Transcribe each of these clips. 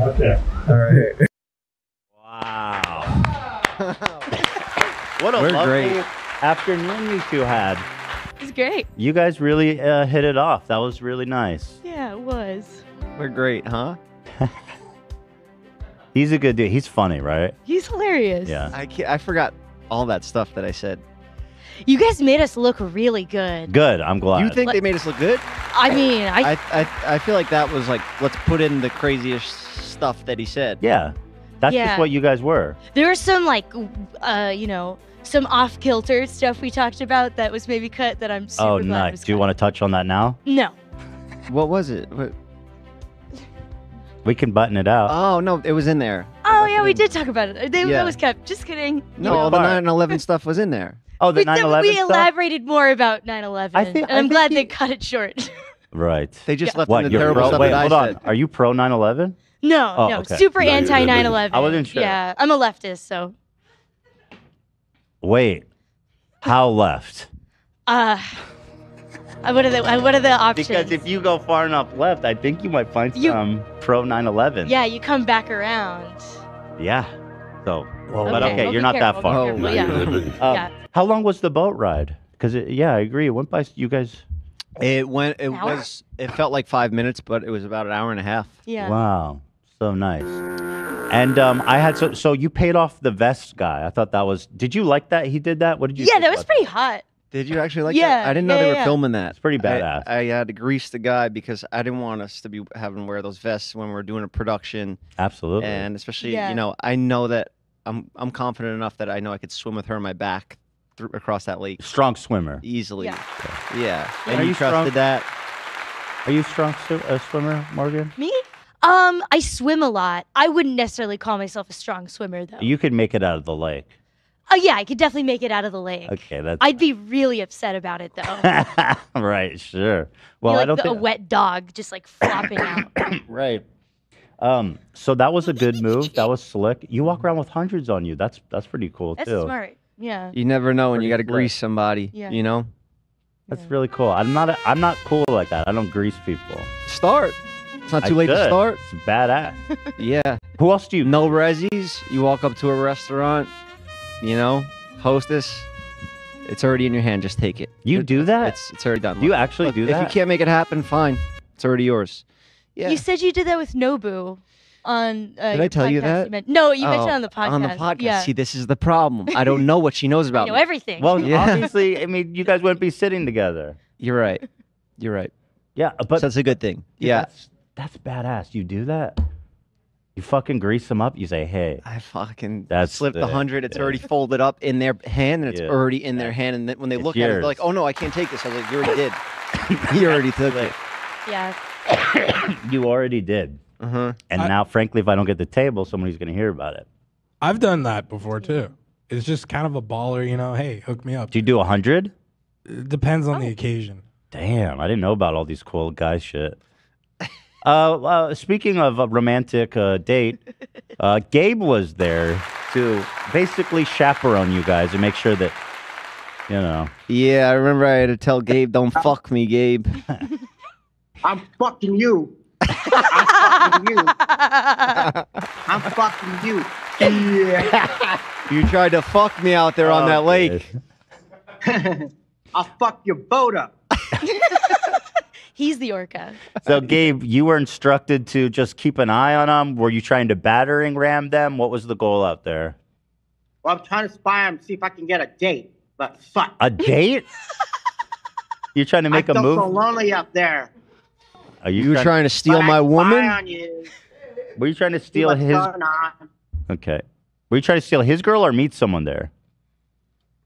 Okay. All right. Wow. What a We're lovely great. afternoon you two had. It was great. You guys really hit it off. That was really nice. Yeah, it was. We're great, huh? He's a good dude. He's funny, right? He's hilarious. Yeah. I forgot all that stuff that I said. You guys made us look really good. Good. I'm glad. You think they made us look good? I mean, I feel like that was like, let's put in the craziest stuff that he said. Yeah. That's Yeah. just what you guys were. there was some some off-kilter stuff we talked about that was maybe cut that I'm super glad nice. was Do you cut. want to touch on that now? No. What was it? What? We can button it out. Oh, no, it was in there. Oh, yeah, we did talk about it. Yeah. That was kept. Just kidding. No, all the 9/11 stuff was in there. Oh, the we 9/11 we stuff? elaborated more about 9/11. I think- and I'm I glad think they cut it short. Right. They just left What? in the You're terrible pro? stuff Wait, that I hold said. on. Are you pro 9/11? No, Oh, no, okay. super No, you're anti good. 9/11. I wasn't sure. Yeah, I'm a leftist, so. Wait. How left? What are the options? Because if you go far enough left, I think you might find some pro 9/11. Yeah, you come back around. Yeah. So, Well, but okay, we'll you're be not that careful, far. we'll be Oh, careful, yeah. Yeah. How long was the boat ride? Because yeah, I agree. It went by you guys. It went. It An hour? was. It felt like 5 minutes, but it was about an hour and a half. Yeah. Wow, so nice. And I had so you paid off the vest guy. I thought that was. Did you like that he did that? What did you? Yeah, think that was about pretty hot. Did you actually like Yeah, that? I didn't know they were yeah. filming that. It's pretty badass. I had to grease the guy because I didn't want us to be having to wear those vests when we're doing a production, Absolutely. and especially Yeah. I know that I'm confident enough that I know I could swim with her on my back across that lake Strong swimmer. easily. Yeah. Yeah. Are And you you trusted strong? that? Are you a strong swimmer, Morgan? Me? I swim a lot. I wouldn't necessarily call myself a strong swimmer, though. You could make it out of the lake. Oh, yeah, I could definitely make it out of the lake. Okay, that's I'd be really upset about it, though. right. Sure. Be Well, like I don't a think wet dog just like flopping out. right. So that was a good move. That was slick. You walk around with hundreds on you. That's pretty cool That's too. smart. Yeah. You never know when Pretty you got to slick. grease somebody. Yeah. You know. That's really cool. I'm not cool like that. I don't grease people. Start. It's not too I late to should. start. It's badass. Yeah. Who else do you? No resis. You walk up to a restaurant. You know, hostess. It's already in your hand. Just take it. You do that? It's already done. Do you Look, actually do If that? you can't make it happen, fine. It's already yours. Yeah. You said you did that with Nobu on. Did I tell you that? No, you mentioned Oh, it on the podcast. On the podcast. Yeah. See, this is the problem. I don't know what she knows I about know me. everything. Well, Yeah. obviously, I mean, you guys wouldn't be sitting together. You're right. You're right. Yeah, but So that's a good thing. dude, Yeah. that's badass. You do that. You fucking grease them up. You say, hey, I fucking That's slipped the sick, 100. It's yeah. already folded up in their hand, and it's Yeah. already in their hand. And then when they It's look at it, they're yours. like, "Oh no, I can't take this." I was like, "You already did. You already took it." Yeah. you already did. Uh huh. And now, frankly, if I don't get the table, somebody's going to hear about it. I've done that before too. It's just kind of a baller, you know. Hey, hook me up. Do you do 100? It depends on the occasion. Damn, I didn't know about all these cool guy shit. Speaking of a romantic date, Gabe was there to basically chaperone you guys and make sure that, you know. Yeah, I remember I had to tell Gabe, "Don't fuck me, Gabe." I'm fucking you. I'm fucking you. I'm fucking you. Yeah. You tried to fuck me out there on that lake. I'll fuck your boat up. He's the orca. So, Gabe, you were instructed to just keep an eye on them. Were you trying to battering ram them? What was the goal out there? Well, I'm trying to spy him, see if I can get a date. But fuck. A date? You're trying to make I a feel move? so lonely up there. Are You were trying to But steal I my spy woman? on you. Were you trying to See steal what's his? going on. Okay. Were you trying to steal his girl or meet someone there?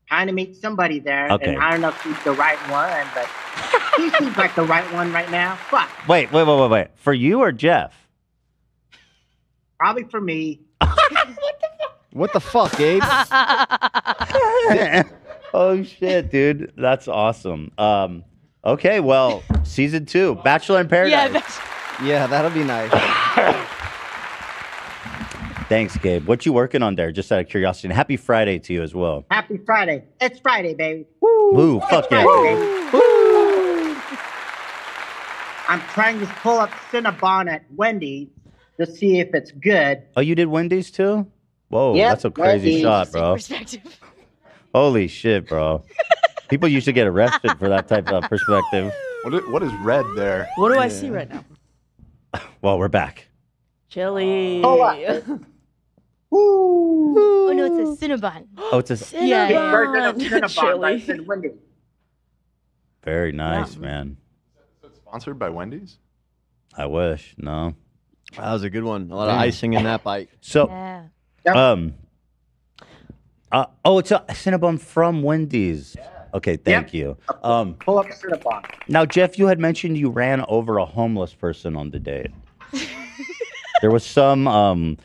Trying to meet somebody there. Okay. And I don't know if he's the right one, but he seems like the right one right now. Fuck. Wait. For you or Jeff? Probably for me. What the fuck, Gabe? Oh shit, dude, that's awesome. Okay, well, season 2, Bachelor in Paradise. Yeah, that's, Yeah, that'll be nice. Thanks, Gabe. What you working on there? Just out of curiosity. And happy Friday to you as well. Happy Friday. It's Friday, baby. Woo. Woo, fuck It's yeah. Friday, baby. Woo. I'm trying to pull up Cinnabon at Wendy's, to see if it's good. Oh, you did Wendy's too? Whoa, Yep, that's a crazy Wendy's. shot, bro. Perspective. Holy shit, bro. People used to get arrested for that type of perspective. What is red there? What do I see right now? Well, we're back. Chili. Oh no, it's a Cinnabon. Oh, it's a Yeah, Big yeah. version of Cinnabon by Chili. Sid Wendy. very nice, man. Sponsored by Wendy's? I wish. No. That was a good one. A lot of icing in that bite. So, Yeah. oh, it's a Cinnabon from Wendy's. Okay, thank you. Pull up Cinnabon. Now, Jeff, you had mentioned you ran over a homeless person on the date. There was some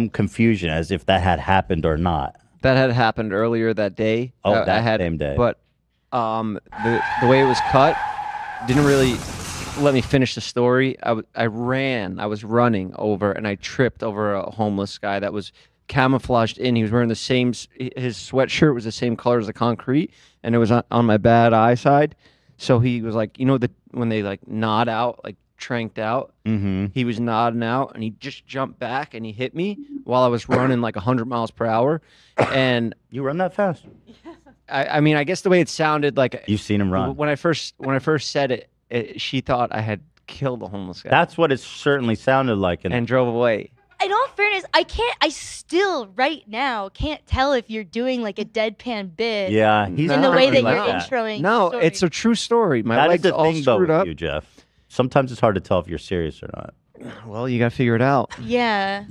confusion as if that had happened or not. That had happened earlier that day. Oh, I that had, same day. But the way it was cut didn't really let me finish the story. I was running over and I tripped over a homeless guy that was camouflaged in. He was wearing the same, his sweatshirt was the same color as the concrete, and it was on my bad eye side. So he was like, you know, when they like nod out, like tranked out, he was nodding out, and he just jumped back and he hit me while I was running like 100 miles per hour. And You run that fast? I mean, I guess the way it sounded, like You've seen him run. when I first said it, she thought I had killed a homeless guy. That's what it certainly sounded like. And drove away. In all fairness, I still right now can't tell if you're doing like a deadpan bit. Yeah, he's in the way that like you're that. introing. No, the it's a true story. My That is legs the all thing, though, screwed with up. you, Jeff. Sometimes it's hard to tell if you're serious or not. Well, you got to figure it out. Yeah,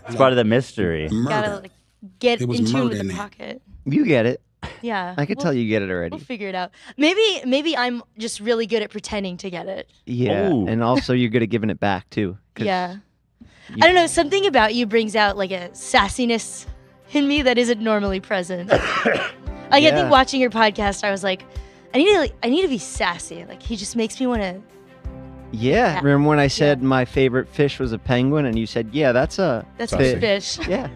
It's part of the mystery. gotta like get It was in tune murder with in the it. pocket. You get it. Yeah, I can tell you get it already. We'll figure it out. Maybe I'm just really good at pretending to get it. Yeah, Ooh. and also you're good at giving it back too. 'cause Yeah. I don't know. Something about you brings out like a sassiness in me that isn't normally present. Like I Yeah. think watching your podcast, I was like, I need to be sassy. Like he just makes me want to. Yeah. Remember when I said my favorite fish was a penguin, and you said, "Yeah, that's a That's fish." fish. Yeah.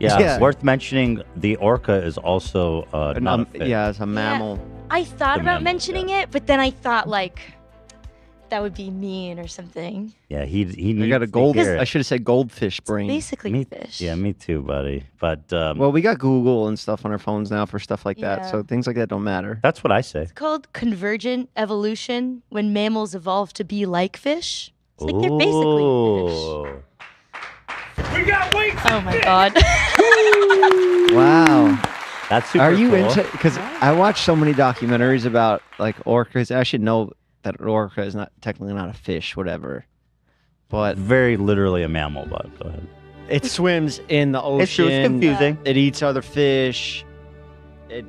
Yeah, Yeah. worth mentioning, the orca is also not a fish. Yeah, it's a mammal. I thought The about mammal, mentioning it, but then I thought like that would be mean or something. Yeah, he needs I got a to gold. hear it. I should have said goldfish brain. Basically Me- fish. Yeah, me too, buddy. But Well, we got Google and stuff on our phones now for stuff like that, Yeah. so things like that don't matter. that's what I say. It's called convergent evolution when mammals evolve to be like fish. It's like they're basically fish. Ooh. Oh my god. Wow. That's super Are you cool. into? Because I watch so many documentaries about like orcas. I should know that an orca is not technically not a fish, whatever. But Very literally a mammal, but go ahead. it swims in the ocean. It's true, it's confusing. It eats other fish.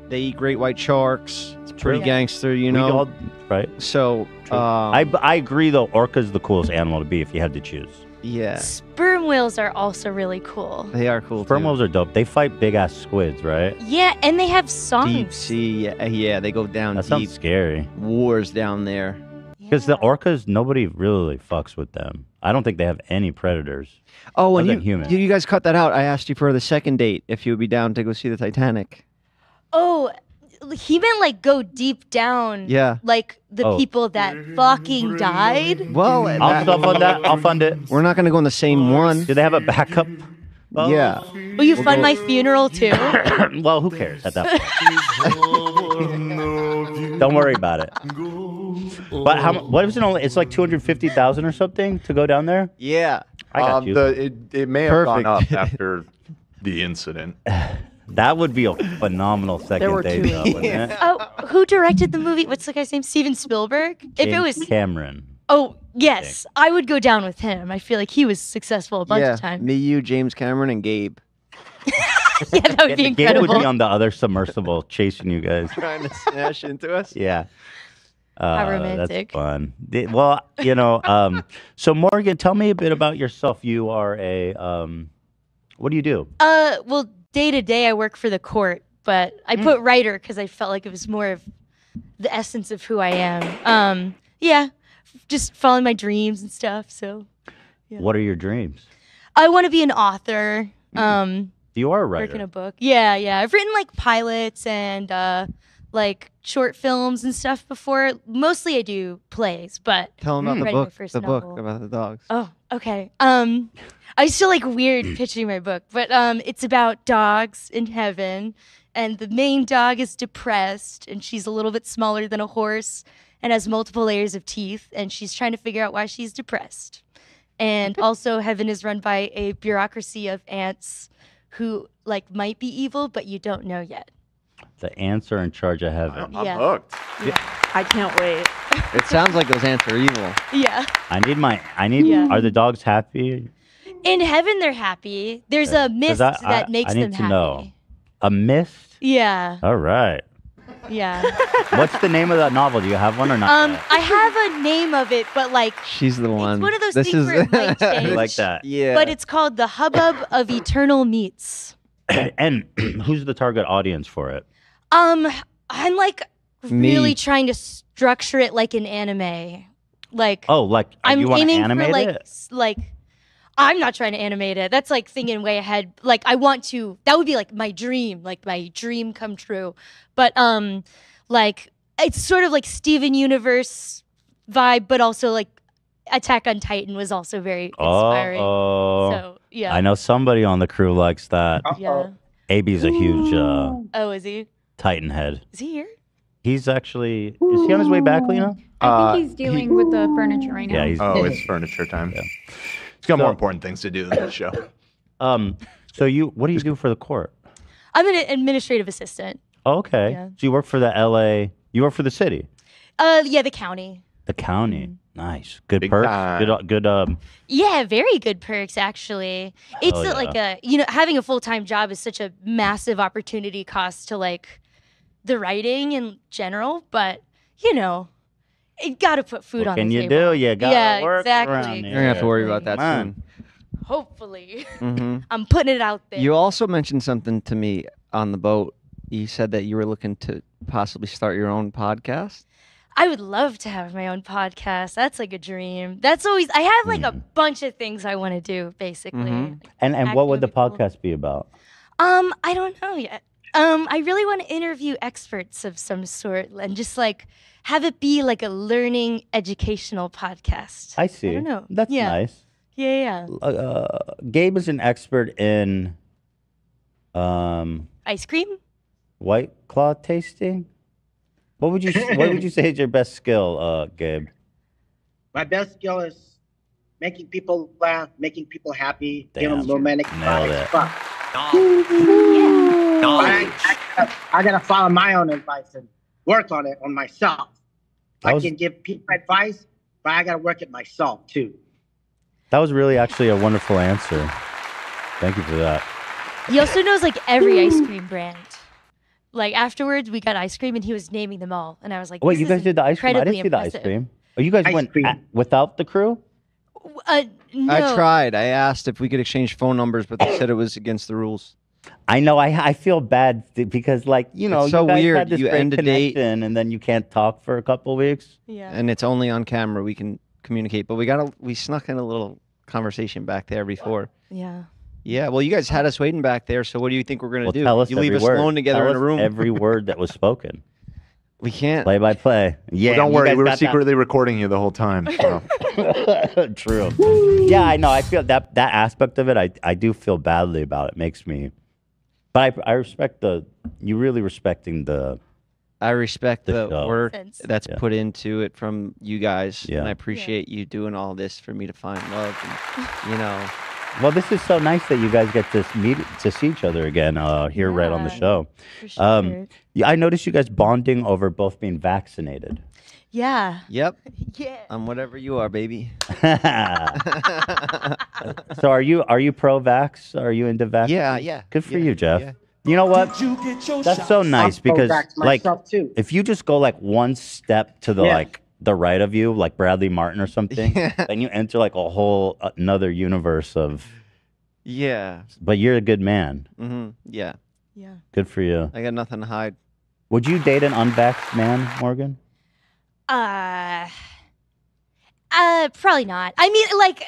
They eat great white sharks. It's pretty True. gangster, you We know. all- right? So, I agree, though. Orca's the coolest animal to be if you had to choose. yeah, Sperm whales are also really cool. they are cool. Sperm too. whales are dope. They fight big-ass squids, right? Yeah, and they have songs. Deep sea, yeah, they go down That deep. sounds scary. Wars down there. Because the orcas, nobody really fucks with them. I don't think they have any predators. Oh, and Other than humans. you guys cut that out. I asked you for the second date if you would be down to go see the Titanic. Oh, he meant like go deep down. Yeah. Like the Oh. people that fucking died. Well, I'll fund that. I'll fund it. we're not going to go on the same one. Do they have a backup? Well, Yeah. Will you fund my funeral too? well, who cares at that point? Don't worry about it. But what is it only? It's like 250,000 or something to go down there. Yeah. I got you. It may have gone Perfect. up after the incident. That would be a phenomenal second were date, two. though, wouldn't it? Oh, who directed the movie? What's the guy's name? Steven Spielberg? If it James was, Cameron. oh yes, I would go down with him. I feel like he was successful a bunch Yeah. of times. Me, you, James Cameron, and Gabe. Yeah, that would be The game would incredible. be on the other submersible chasing you guys. Trying to smash into us. Yeah. How That's romantic. fun. Well, so Morgan, tell me a bit about yourself. You are a, what do you do? Well, day to day, I work for the court, but I put writer because I felt like it was more of the essence of who I am. Yeah, just following my dreams and stuff. So Yeah. What are your dreams? I want to be an author. You are a Work in writer. a book. Yeah. I've written like pilots and like short films and stuff before. Mostly I do plays, but Tell them about writing my first the book novel. about the dogs. Oh, okay. I still like weird pitching my book, but it's about dogs in heaven, and the main dog is depressed, and she's a little bit smaller than a horse, and has multiple layers of teeth, and she's trying to figure out why she's depressed. And also, heaven is run by a bureaucracy of ants who like might be evil, but you don't know yet. The ants are in charge of heaven. I'm Yeah. hooked. I can't wait. It sounds like those ants are evil. Yeah. Yeah. Are the dogs happy? In heaven, they're happy. There's a mist that makes them happy. I need to know. A mist? Yeah. All right. Yeah. What's the name of that novel? Do you have one or not? yet? I have a name of it, but like She's the one. it's one of those This things is where it might I change. like that. Yeah. But it's called The Hubbub of Eternal Meats. And who's the target audience for it? I'm like really Me. trying to structure it like an anime. Like Oh, like I'm you want to aiming animate for like it? like I'm not trying to animate it. That's like thinking way ahead. Like I want to. That would be like my dream come true. But like it's sort of like Steven Universe vibe, but also like Attack on Titan was also very inspiring. Oh, So yeah. I know somebody on the crew likes that. Yeah. AB's a huge Oh, is he? Titan head. Is he here? He's actually, is he on his way back, Lena? I think he's dealing with the furniture right now. Yeah, he's. Oh, it's furniture time. Yeah. He's got more important things to do than this show. So what do you do for the court? I'm an administrative assistant. Oh, okay. Yeah. So you work for the LA. You work for the city. Yeah, the county. The county. Nice. Good Big perks. time. Good. Yeah, very good perks actually. It's yeah. like having a full-time job is such a massive opportunity cost to like the writing in general, but you got to put food What on can the you table. do? You gotta Yeah, work exactly. around You're gonna have to worry about that Come on. soon. Hopefully. Mm-hmm. I'm putting it out there. You also mentioned something to me on the boat. You said that you were looking to possibly start your own podcast. I would love to have my own podcast. That's like a dream. That's always I have like a bunch of things I want to do basically. Mhm. And what would the Acting would be podcast be about? I don't know yet. I really want to interview experts of some sort and just like have it be like a learning educational podcast. I see. I don't know. That's Yeah. nice. Yeah. Gabe is an expert in Ice cream? White Claw tasting. What would you say is your best skill, Gabe? My best skill is making people laugh, making people happy, giving Damn. them romantic Nailed advice. it. But I gotta follow my own advice and work on it on myself. That I was- can give people advice, but I gotta work it myself too. That was really actually a wonderful answer. Thank you for that. He also knows like every ice cream brand. Like afterwards, we got ice cream and he was naming them all, and I was like, Wait, this you is guys did the ice cream? I didn't incredibly see the ice impressive. cream. Oh, you guys Ice went cream. without the crew? No. I tried. I asked if we could exchange phone numbers, but they said it was against the rules. I know. I feel bad because, like, It's so you guys weird. had this You great end a date- connection, and then you can't talk for a couple weeks. Yeah. And it's only on camera we can communicate. But we snuck in a little conversation back there before. Yeah. Yeah, well, you guys had us waiting back there, so what do you think we're going to Well, do? tell us You leave every us word. alone together Tell in a us room. every word that was spoken. We can't. Play by play. Yeah. Well, don't you worry, guys we were got that- secretly recording you the whole time. So. True. Yeah, I know. I feel that aspect of it. I do feel badly about it. Makes me, but I respect you really respecting the. I respect the show. work Sense. that's Yeah. put into it from you guys, Yeah. and I appreciate you doing all this for me to find love. And, Well, this is so nice that you guys get to see each other again here right on the Yeah. show. For sure. Yeah, I noticed you guys bonding over both being vaccinated. Yeah. Yep, Yeah. I'm whatever you are, baby. So are you pro-vax? Are you into vaccines? Yeah. Good for yeah, you, Jeff. yeah. You know what? That's so nice because Pro-vax like myself too. if you just go like one step to the Yeah. like the right of you, like Bradley Martin or something, Yeah. then you enter like a whole another universe of. Yeah. But you're a good man. Yeah. Yeah. Good for you. I got nothing to hide. Would you date an unvaxxed man, Morgan? Probably not. I mean, like,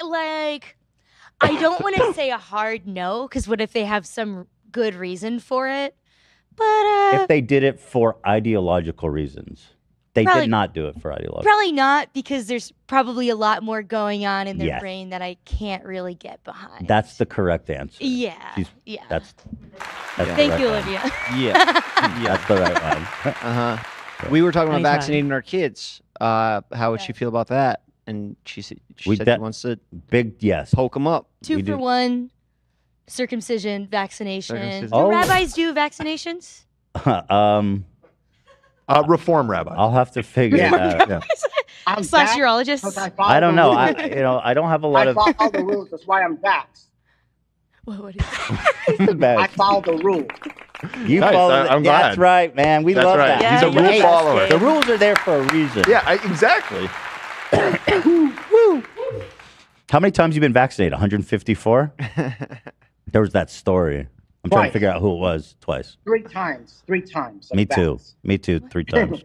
I don't want to say a hard no, because what if they have some good reason for it? But if they did it for ideological reasons. They Probably- did not do it for ideological. probably not, because there's probably a lot more going on in their Yes. brain that I can't really get behind. That's the correct answer. Yeah. She's- Yeah. That's the Thank right you, one. Olivia. Yeah. That's the right one. We were talking about Anytime. vaccinating our kids. How would she feel about that? And she said she wants to Big yes. poke them up. 2 We for do- 1. Circumcision, vaccination. Circumcision. Do Oh. rabbis do vaccinations? Reform rabbi. I'll have to figure it out. Yeah. I'm Slash vaxxed urologist. because I follow I don't the know. rules. I don't have a lot I of. follow the rules. That's why I'm vaxxed. What is it? I follow the rules. You Nice, follow. I'm That's glad. right, man. We That's love right. that. He's a rule follower. The rules are there for a reason. Yeah, exactly. How many times you been vaccinated? 154. There was that story. I'm trying to Twice. figure out who it was. Twice. 3 times. 3 times. I'm Me too. vaxxed. Me too. 3 times.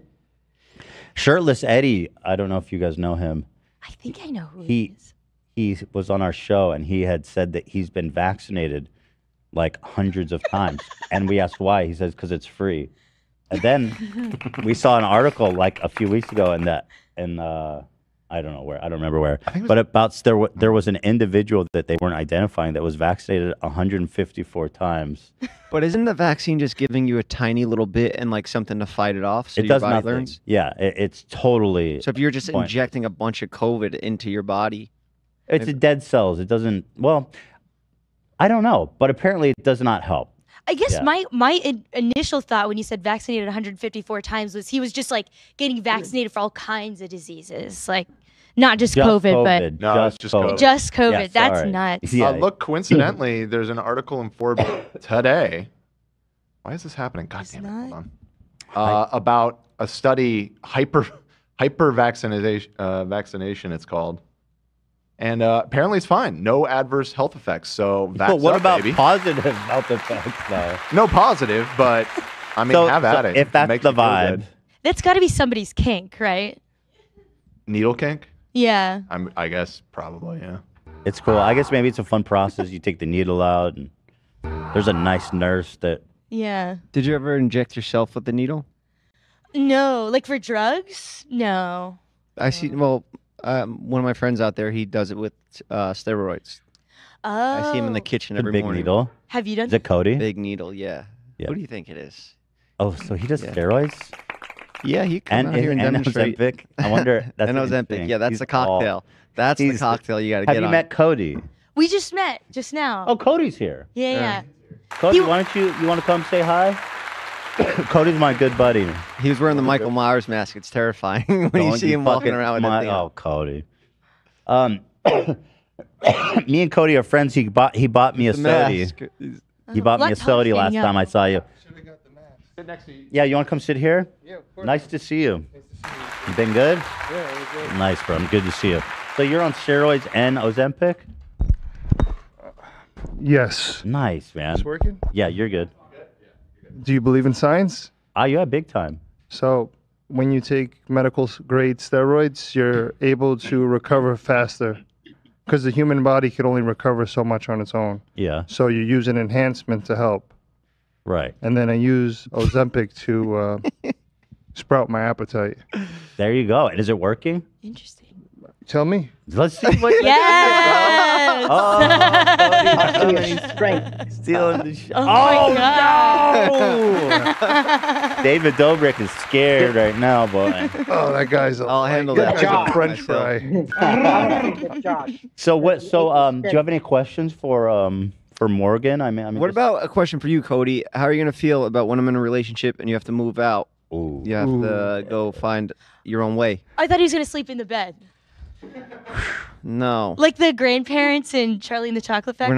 Shirtless Eddie. I don't know if you guys know him. I think I know who He- it is. He was on our show and he had said that he's been vaccinated like hundreds of times. And we asked why. He says because it's free. And then we saw an article like a few weeks ago I don't know where. I don't remember where. But about there was an individual that they weren't identifying that was vaccinated 154 times. But isn't the vaccine just giving you a tiny little bit and like something to fight it off? So It your does body nothing. learns? Yeah, it's totally. So if you're just Point. injecting a bunch of COVID into your body, It's dead cells. It doesn't. Well, I don't know, but apparently it does not help. I guess Yeah. my initial thought when you said vaccinated 154 times was he was just like getting vaccinated for all kinds of diseases, like not just COVID, but No, it's just COVID. just COVID. Yeah, That's sorry. nuts. Yeah. Look, coincidentally, there's an article in Forbes today. Why is this happening? God damn it. Hold on. About a study, hyper vaccination, it's called. And apparently it's fine. No adverse health effects. So vax But what up, about baby. positive health effects, though? No positive, but I mean, have at it. If It that's makes the you feel vibe, good. That's got to be somebody's kink, right? Needle kink? Yeah. I guess probably, yeah. it's cool. I guess maybe it's a fun process. You take the needle out, and there's a nice nurse that. Yeah. did you ever inject yourself with the needle? No, like for drugs? No. I see. Well, one of my friends out there, he does it with steroids. Oh. I see him in the kitchen The every big morning. needle. Have you done? Is it Cody? Big needle, yeah. Yeah. Who do you think it is? Oh, so he does Yeah. steroids Yeah, he come out here and demonstrate. Ozempic. I wonder. That's And Ozempic. interesting. Yeah, that's He's the cocktail. That's the he's- cocktail you got to Have get you on. met Cody? We just met just now. Oh, Cody's here. Yeah. Cody, He- why don't you want to come say hi? Cody's my good buddy. He was wearing the Michael Myers mask. It's terrifying when you Don't see him walking fucking around with that thing on. Oh, Cody. Me and Cody are friends. He bought me a The soda. mask. He bought me a Let's soda hang last out. time I saw you. Sit next to you. Yeah, you want to come sit here? Yeah, of course. Nice to see you. You been good? Yeah, it was Nice, bro. Good to see you. So you're on steroids and Ozempic? Yes. Nice, man. It's working? Yeah, you're good. Do you believe in science? Yeah, big time. So, when you take medical grade steroids, you're able to recover faster because the human body can only recover so much on its own. Yeah, So, you use an enhancement to help. right. And then I use Ozempic to sprout my appetite. There you go. And is it working? Interesting. Tell me. Let's see what. Yes. Oh, He's strength. stealing the show. Oh my no! David Dobrik is scared right now, boy. Oh, that guy's a, I'll handle that that. guy's a French myself. fry. Good job. So what? So do you have any questions for Morgan? I mean, What just- about a question for you, Cody? How are you going to feel about when I'm in a relationship and you have to move out? Ooh. You have to go find your own way. I thought he was gonna sleep in the bed, No. like the grandparents in Charlie and the Chocolate Factory.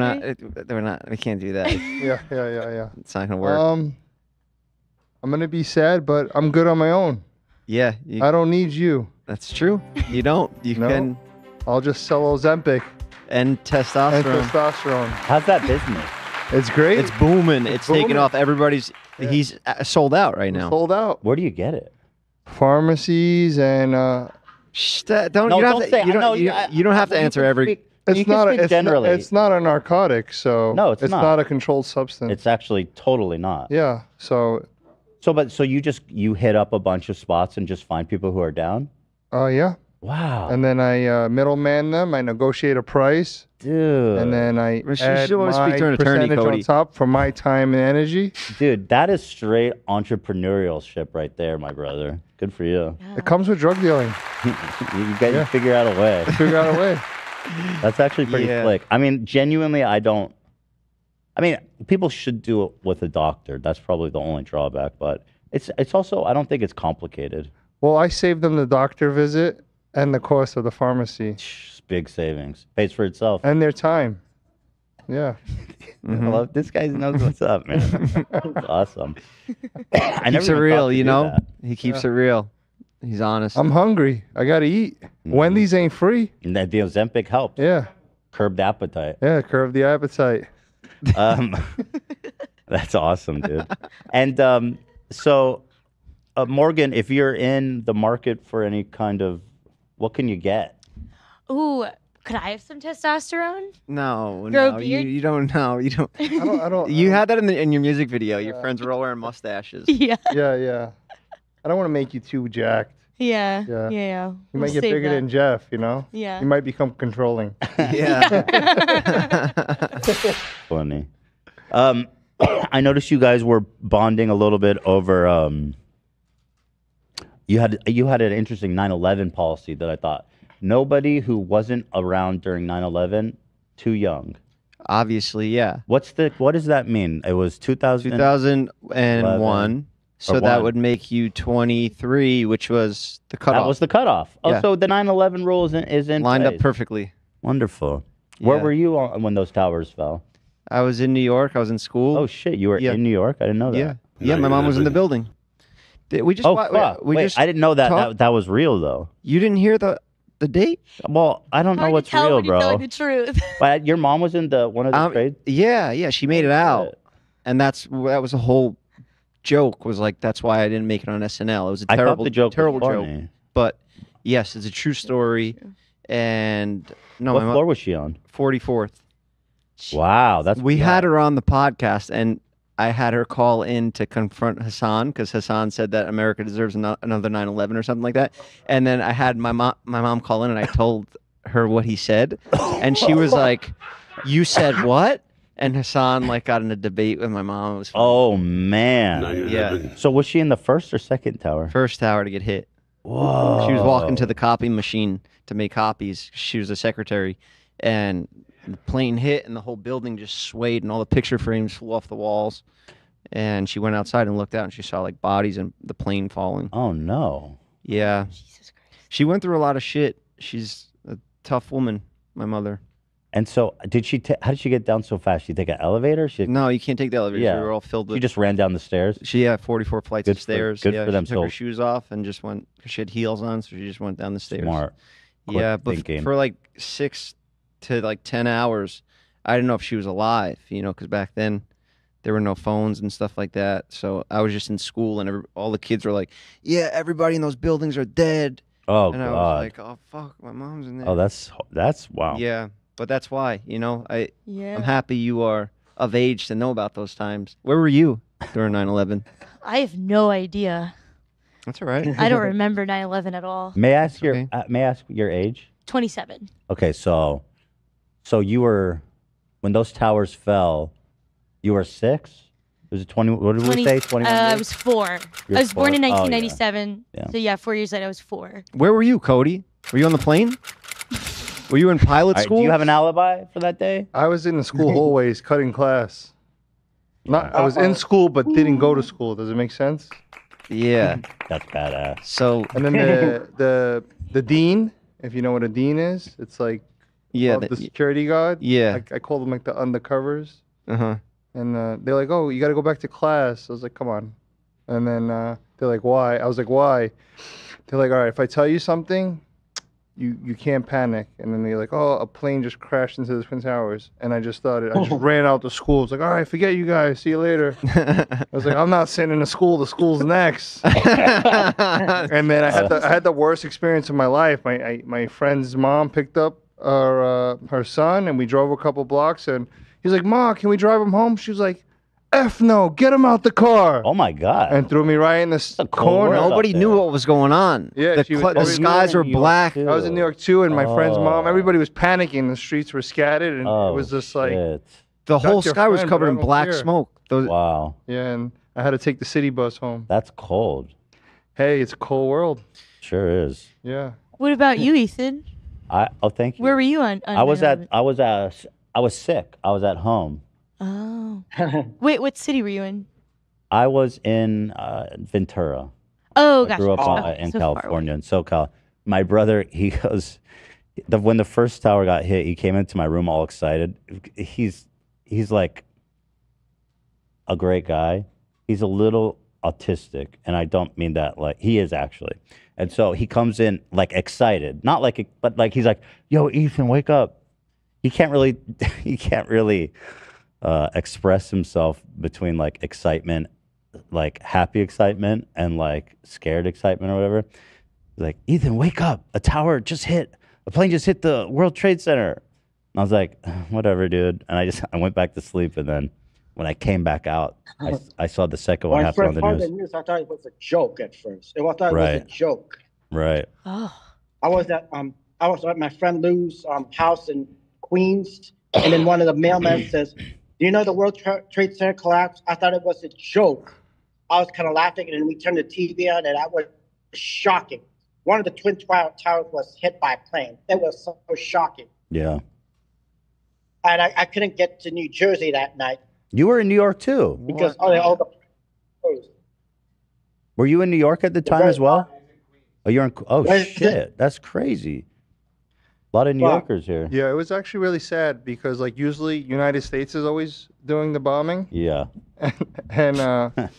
We're not. We can't do that. Yeah. It's not going to work. I'm gonna be sad, but I'm good on my own. Yeah. I don't need you. That's true. You don't. You No. can I'll just sell Ozempic end and testosterone. testosterone. How's that business? It's great. It's booming. It's taking booming. off. Everybody's. Yeah. He's sold out right now. Sold out. Where do you get it? Pharmacies and Shh, don't. No, you don't don't have say. to, you don't, no, you don't have to answer every. It's not. generally. It's not a narcotic, so No, it's not. not a controlled substance. It's actually totally not. Yeah. So. So you hit up a bunch of spots and just find people who are down? Yeah. Wow. And then I middleman them. I negotiate a price. Dude. And then I add should always my speak to an attorney, percentage Cody. on top for my time and energy. Dude, that is straight entrepreneurialship right there, my brother. Good for you. It comes with drug dealing. You got to figure out a way. Figure out a way. That's actually pretty slick. I mean, genuinely, people should do it with a doctor. That's probably the only drawback, but it's also, I don't think it's complicated. Well, I saved them the doctor visit and the cost of the pharmacy. Big savings. Pays for itself. And their time. Yeah. I love this guy knows what's up, man. That's awesome. I Keeps it even real, thought to you do know? that. He keeps it real. He's honest. I'm hungry. I got to eat. Wendy's ain't free. And the Ozempic helped. Yeah. Curbed appetite. Yeah, curb the appetite. That's awesome, dude. And so, Morgan, if you're in the market for any kind of, what can you get? Ooh, could I have some testosterone? No, Grow no, a beard? you don't know. You don't. I don't. You had that in your music video. Your friends were all wearing mustaches. Yeah. Yeah. I don't want to make you too jacked. Yeah. Yeah. Yeah. You We'll might get save bigger that. than Jeff, you know? Yeah. You might become controlling. Yeah. Funny. I noticed you guys were bonding a little bit over. You had an interesting 9/11 policy that I thought nobody who wasn't around during 9/11 too young. Obviously, yeah. What does that mean? It was 2001. So that would make you 23, which was the cutoff. That was the cutoff. Oh, Yeah. so the 9/11 rule is in Lined place. up perfectly. Wonderful. Where Yeah. were you when those towers fell? I was in New York. I was in school. Oh shit, you were in New York? I didn't know that. Yeah. Yeah, my mom was in the building. We just fuck. we Wait, just I didn't know that, talked- that was real though. You didn't hear the date? Well, I don't know Hard what's to tell real, when you're bro. telling the truth. But your mom was in one of the trades? Yeah, she made it out. And that was a whole joke, was like that's why I didn't make it on SNL. It was a I thought terrible the joke was terrible joke. funny. But yes, it's a true story. And no, What my floor was she on? 44th. Wow, that's We had her on the podcast, and I had her call in to confront Hassan because Hassan said that America deserves another 9/11 or something like that. And then I had my mom call in, and I told her what he said, and she was like, "You said what?" And Hassan got in a debate with my mom. It was funny. Oh man. Yeah. So was she in the first or second tower? First tower to get hit. Whoa. She was walking to the copy machine to make copies. She was a secretary, and the plane hit, and the whole building just swayed, and all the picture frames flew off the walls. And she went outside and looked out, and she saw bodies and the plane falling. Oh no. Yeah. Jesus Christ. She went through a lot of shit. She's a tough woman, my mother. And so did she? How did she get down so fast? She take an elevator? No, you can't take the elevator. Yeah. We were all filled with. She just ran down the stairs. She had 44 flights of stairs. Good yeah, for them. She took her shoes off and just went. She had heels on, so she just went down the stairs. Smart. Yeah, Quick but thinking. for 6 to 10 hours, I didn't know if she was alive. Because back then there were no phones and stuff like that. So I was just in school, and all the kids were like, "Yeah, everybody in those buildings are dead." Oh and god. I was like, "Oh fuck, my mom's in there." Oh, that's wow. Yeah, but that's why. Yeah. I'm happy you are of age to know about those times. Where were you during 9/11? I have no idea. That's all right. I don't remember 9/11 at all. May I ask Okay. May I ask your age? 27. Okay, so you were when those towers fell, you were 6? Was it 20? What did we say? 21 I years? was 4. You I were was born in 4. Oh, yeah. 1997. Yeah. So yeah, 4 years later I was 4. Where were you, Cody? Were you on the plane? Were you in pilot All right, school? do you have an alibi for that day? I was in the school hallways cutting class. I was in school but didn't go to school. Does it make sense? Yeah. That's badass. So And then the dean, if you know what a dean is, it's like the security guard. Yeah. I call them the undercovers. Uh-huh. And they're like, "Oh, you got to go back to class." I was like, "Come on." And then they're like, "Why?" I was like, "Why?" They're like, "All right, if I tell you something, you can't panic." And then they're like, "Oh, a plane just crashed into the Twin Towers." And I just ran out the school. I was like, "All right, forget you guys. See you later." I was like, "I'm not sitting in the school. The school's next." And then I had the worst experience of my life. My friend's mom picked up her son, and we drove a couple blocks, and he's like, "Ma, can we drive him home?" She was like, "F no, get him out the car." Oh my God. And threw me right in the cold corner. world. Nobody up knew there. what was going on. Yeah, the, she was- the every- skies you were were in New York, black. too. I was in New York too, and my friend's mom, Oh. everybody was panicking. The streets were scattered, and Oh, it was just like, shit. The whole That's your sky was friend, covered but I in don't black care. smoke. Those, Wow. yeah, and I had to take the city bus home. That's cold. Hey, it's a cold world. Sure is. Yeah. What about you, Ethan? Thank you. Where were you on? I was sick. I was at home. Oh. Wait, what city were you in? I was in Ventura. Oh, I gotcha. grew up Okay, in so far away. California, in SoCal. My brother, he goes, when the first tower got hit, he came into my room all excited. He's like a great guy. He's a little autistic, and I don't mean that like he is actually. And so he comes in like excited, not like, but like he's like, "Yo, Ethan, wake up." He can't really, express himself between like excitement, like happy excitement, and like scared excitement or whatever. He's like, "Ethan, wake up! A tower just hit. A plane just hit the World Trade Center." And I was like, "Whatever, dude." And I went back to sleep, and then when I came back out, I saw the second one When I happen on first the heard news. the news, I thought it was a joke at first. I thought it was Right. a joke. Right. Oh. I was at my friend Lou's house in Queens, and then one of the mailmen says, "Do you know the World Trade Center collapsed?" I thought it was a joke. I was kind of laughing, and then we turned the TV on, and that was shocking. One of the Twin Towers was hit by a plane. It was so shocking. Yeah. And I couldn't get to New Jersey that night You were in New York too. because all the closed. Were you in New York at the time as well? Oh, you're in. Oh Where's shit, that's crazy. A lot of New Wow. Yorkers here. Yeah, it was actually really sad because like usually United States is always doing the bombing, Yeah. and to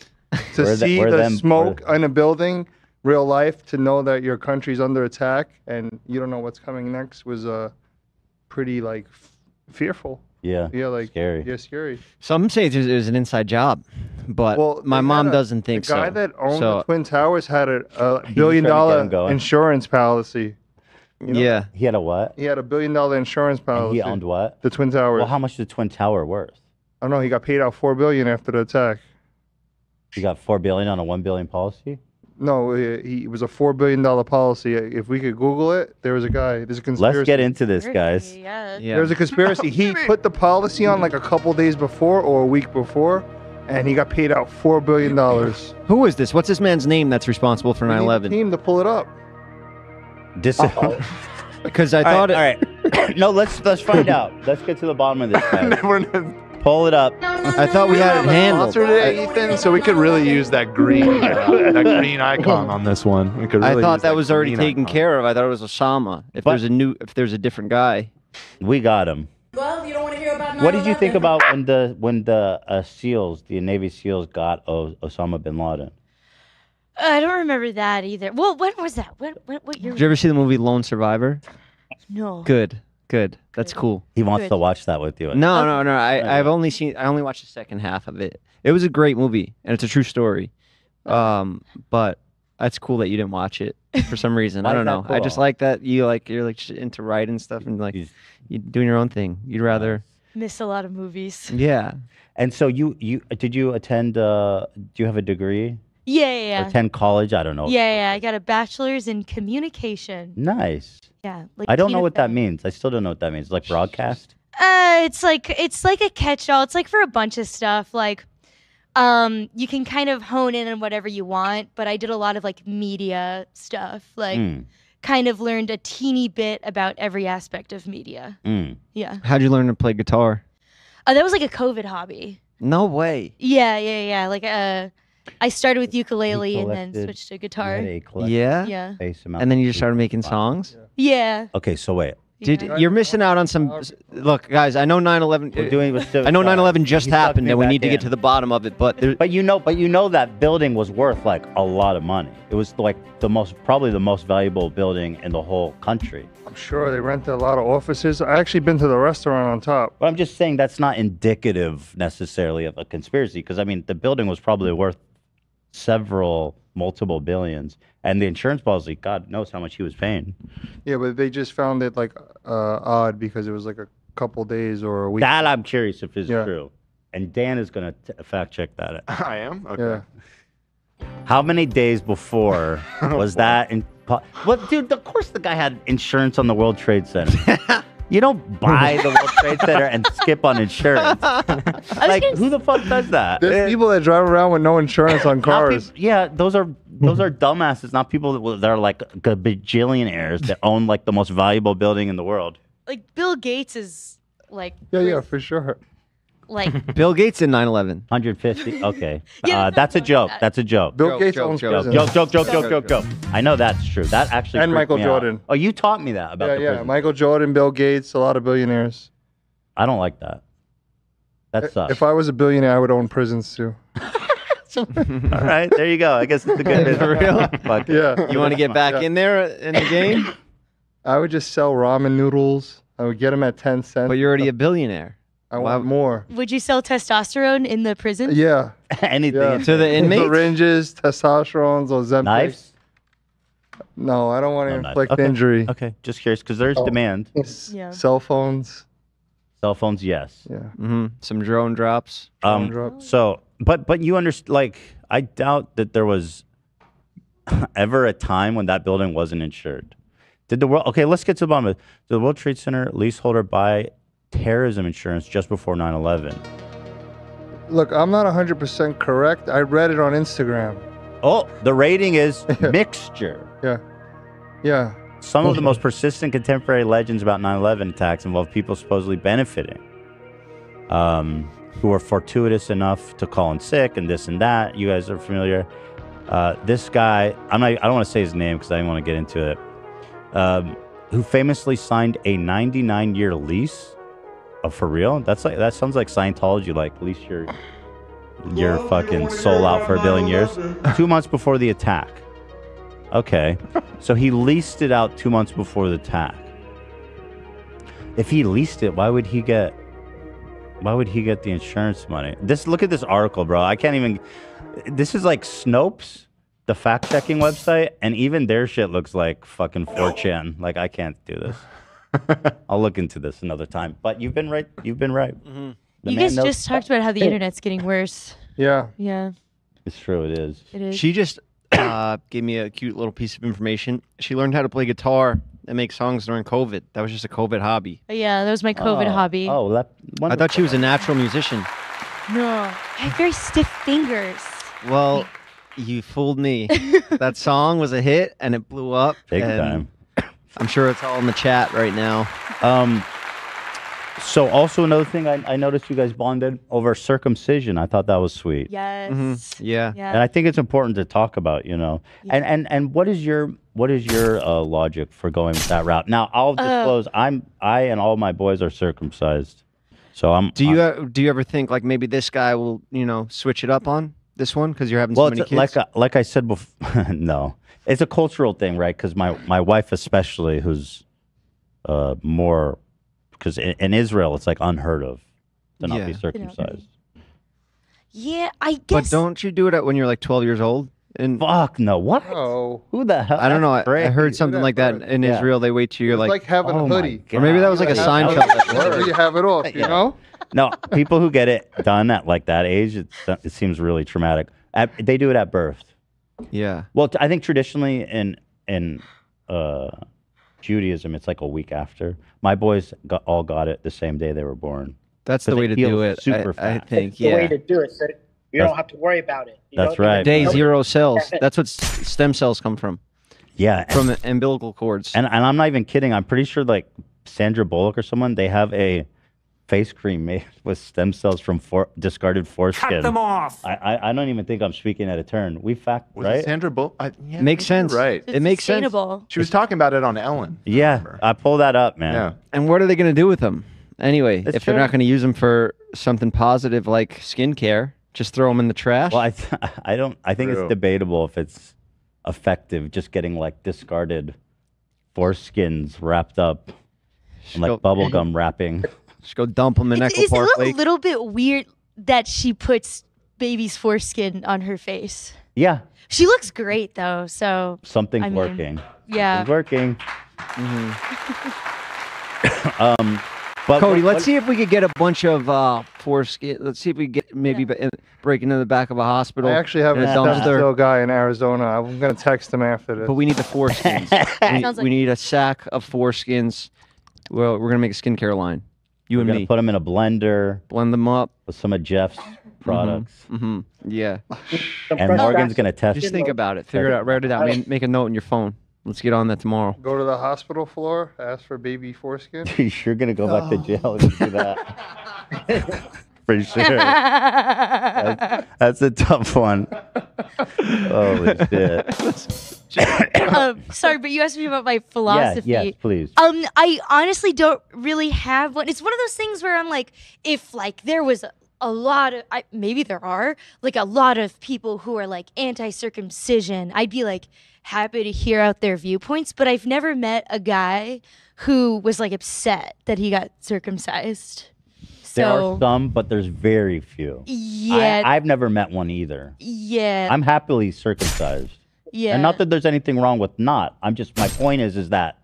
Where see where the them- smoke in a building, real life, to know that your country's under attack and you don't know what's coming next was pretty like fearful. Yeah. Yeah, like Scary. Yeah, scary. some say it was an inside job, but Well, my they mom had a- doesn't think the guy so. that owned So, the Twin Towers had a trying to get billion-dollar him going? insurance policy. You know? yeah. He had a what? He had a billion-dollar insurance And policy. he owned what? the Twin Towers. Well, how much is the Twin Tower worth? I don't know. He got paid out $4 billion after the attack. You got $4 billion on a $1 billion policy. No, it was a $4 billion policy. If we could Google it, there was a guy. There's a conspiracy. Let's get into this, guys. Yeah. Yeah. There's a conspiracy. He put the policy on like a couple days before or a week before, and he got paid out $4 billion. Who is this? What's this man's name that's responsible for We need a 9/11? team to pull it up. Because I All thought right, it. all right. No, let's find out. Let's get to the bottom of this, guys. Pull it up. I thought we had it handled. Sponsor today, Ethan, so we could really use that green icon on this one. We could really I thought use that was already green taken icon. care of. I thought it was Osama. If there's a different guy. We got him. Well, you don't want to hear about What did you 9/11? think about when the SEALs, the Navy SEAls, got Osama bin Laden? I don't remember that either. Well, when was that? What year? Did you ever see the movie Lone Survivor? No. Good. That's cool. He wants Good. to watch that with you. No. I only watched the second half of it. It was a great movie and it's a true story. But that's cool that you didn't watch it for some reason. Why I is don't that know. I just cool? like that you're like into writing stuff and like you doing your own thing. You'd rather Miss a lot of movies. yeah. And so you did you attend? Do you have a degree? Yeah. Attend college? I don't know. Yeah. I got a bachelor's in communication. Nice. Yeah. Like I don't know Tina what that Fey. means. I still don't know what that means. Like broadcast? It's like a catch-all. It's like for a bunch of stuff. Like, you can kind of hone in on whatever you want. But I did a lot of like media stuff. Like, kind of learned a teeny bit about every aspect of media. Yeah. How'd you learn to play guitar? That was like a COVID hobby. No way. Yeah. Like, I started with ukulele and then collected- switched to guitar. Yeah. Yeah. Face amount And then you of just started making wow. songs? Yeah. Okay, so wait. Dude, Yeah. you're missing out on some. Look, guys, I know 9/11. We're doing I know 9/11 just He sucked happened, me and we back need to get in. to the bottom of it. But there, But you know that building was worth like a lot of money. It was like probably the most valuable building in the whole country. I'm sure they rented a lot of offices. I actually been to the restaurant on top. But I'm just saying that's not indicative necessarily of a conspiracy because I mean the building was probably worth several multiple billions. And the insurance policy, God knows how much he was paying. Yeah, but they just found it like odd because it was like a couple days or a week. That I'm curious if is Yeah. true. And Dan is going to fact check that. I am? Okay. Yeah. How many days before was that? Well, dude, of course the guy had insurance on the World Trade Center. You don't buy the World Trade Center and skip on insurance. Like, who the fuck does that? There's people that drive around with no insurance on cars. Yeah, those are dumbasses, not people that are like bajillionaires that own like the most valuable building in the world. Like Bill Gates is like Yeah, for sure. like Bill Gates in 9/11. 150. Okay, Yeah, that's a joke. That's a joke. Bill Gates owns prisons. Joke. I know that's true. That actually And freaked Michael me out. Jordan. Oh, you taught me that about the Yeah. prison. Michael Jordan, Bill Gates, a lot of billionaires. I don't like that. That sucks. If I was a billionaire, I would own prisons too. All right, there you go. I guess it's a good business. For real? Fuck it. Yeah. You want to get back in there in the game? I would just sell ramen noodles. I would get them at 10 cents. But you're already a billionaire. I want more. would you sell testosterone in the prison? Yeah. Anything. Yeah. To the inmates? Syringes, testosterone, Ozempic. Knives? No, I don't want to No knives. inflict Okay. injury. Okay, just curious because there's demand. Yeah. Cell phones. Cell phones, yes. Yeah. Mm-hmm. Some drone drops. Drone drops. So, but you understand. Like, I doubt that there was ever a time when that building wasn't insured. Did the world? Okay, let's get to the bottom of it. Did the World Trade Center leaseholder buy terrorism insurance just before 9/11? Look, I'm not 100% correct. I read it on Instagram. Oh, the rating is mixture. Yeah. Yeah. Some of the most persistent contemporary legends about 9/11 attacks involve people supposedly benefiting, who were fortuitous enough to call in sick and this and that. You guys are familiar. This guy, I don't want to say his name because I didn't want to get into it. Who famously signed a 99-year lease. Oh, for real? That sounds like Scientology. Like lease your fucking soul out for 1 billion years. 2 months before the attack. Okay, so he leased it out 2 months before the attack. If he leased it, why would he get the insurance money? Look at this article, bro. I can't even. This is like Snopes, the fact-checking website, and even their shit looks like fucking 4chan. Like, I can't do this. I'll look into this another time. But you've been right. Mm-hmm. You guys just talked about how the internet's getting worse. Yeah. Yeah. It's true. It is. It is. She just gave me a cute little piece of information. She learned how to play guitar and make songs during COVID. That was just a COVID hobby. Yeah, that was my COVID hobby. Oh, I thought she was a natural musician. No, I have very stiff fingers. Well, you fooled me. That song was a hit and it blew up. Big and time. I'm sure it's all in the chat right now. So also another thing, I noticed you guys bonded over circumcision. I thought that was sweet. Yes. Yeah. And I think it's important to talk about, Yeah. And what is your logic for going that route? Now I'll disclose I and all my boys are circumcised, so I'm. Do you ever think like maybe this guy will switch it up on this one because you're having so many kids? Like I said before, no, it's a cultural thing, right? Because my wife especially, who's more, because in Israel it's like unheard of to not be circumcised. Yeah, I But guess. don't you do it when you're like 12 years old? And Fuck no! What? Oh. Who the hell? I don't know. I That's heard crazy. something like that in Israel. They wait till you're It's like having Oh a my hoodie. God. or maybe that was like a Seinfeld episode. You have it off, you know? No, people who get it done at like that age, it seems really traumatic. They do it at birth. Yeah. Well, I think traditionally in Judaism, it's like a week after. My boys all got it the same day they were born. That's the But way they to heal do it. super I fast. think. It's the way Yeah. to do it. So you don't have to worry about it. You That's know? right. Day Yeah. zero cells. That's what stem cells come from. Yeah, From umbilical cords. and I'm not even kidding. I'm pretty sure like Sandra Bullock or someone, they have a face cream made with stem cells from discarded foreskin. Cut them off. I don't even think I'm speaking out of turn. Was right? it Sandra Bullock? Yeah, Makes I think sense. you're Right. It makes sense. Sustainable. She was talking about it on Ellen. Yeah, I pull that up, man. Yeah. And what are they going to do with them? Anyway, That's if they're true. not going to use them for something positive like skincare, just throw them in the trash. Well, I think True. it's debatable if it's effective. Just getting like discarded foreskins wrapped up in like bubblegum wrapping. Just go dump them in Echo Park It's a Lake. little bit weird that she puts baby's foreskin on her face. Yeah, She looks great though, so something's I mean, working. yeah. Something's working. But Cody, what- let's see if we could get a bunch of foreskin. Let's see if we get maybe break into the back of a hospital. I actually have in a a stem dumpster. cell guy in Arizona. I'm gonna text him after this. But we need the foreskins. Sounds like- we need a sack of foreskins. Well, we're gonna make a skincare line. You We're and gonna me. put them in a blender Blend them up. with some of Jeff's products, Yeah. Some and fresh Morgan's scratch. gonna test. Just think about it. Figure it out. Write it down. Make a note in your phone. Let's get on that tomorrow. Go to the hospital floor, ask for baby foreskin. You're gonna go back to jail if you do that. For sure. That's a tough one. Holy shit. Sorry, but you asked me about my philosophy. Yes, please. I honestly don't really have one. It's one of those things where I'm like, if like there was a lot of, maybe there are like a lot of people who are like anti-circumcision, I'd be like happy to hear out their viewpoints. But I've never met a guy who was like upset that he got circumcised. There So are some, but there's very few. yeah, I've never met one either. yeah, I'm happily circumcised. yeah. And not that there's anything wrong with not. I'm just, my point is that,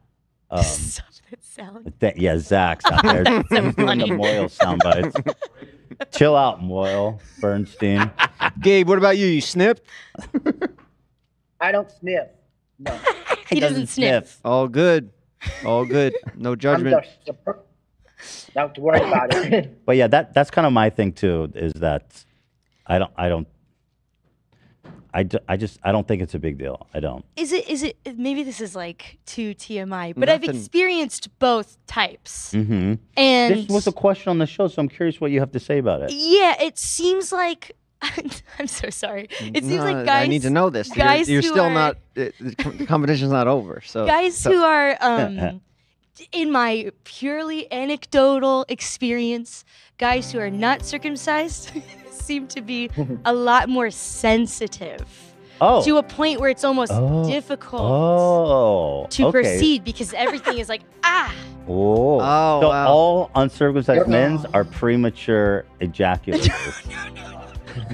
Stop that sound. yeah, Zach's out there. He's doing funny. the Moyle sound bites. Chill out, Moyle, Bernstein. Gabe, what about you? You snipped? I don't sniff. No. He doesn't sniff. All good. All good. No I'm judgment. just not to worry about it. But yeah, that's kind of my thing too, is that I don't think it's a big deal. I don't. Is it maybe this is like too TMI, but I've Nothing. experienced both types. Mm-hmm. And This was a question on the show, so I'm curious what you have to say about it. yeah, it seems like I'm so sorry. It seems like guys I need to know this. guys you're who still are- not. The competition's not over. So guys who are in my purely anecdotal experience, guys who are not circumcised seem to be a lot more sensitive. Oh. To a point where it's almost difficult to okay. proceed because everything is like, ah. Oh. Oh, So wow. all uncircumcised men are premature ejaculators.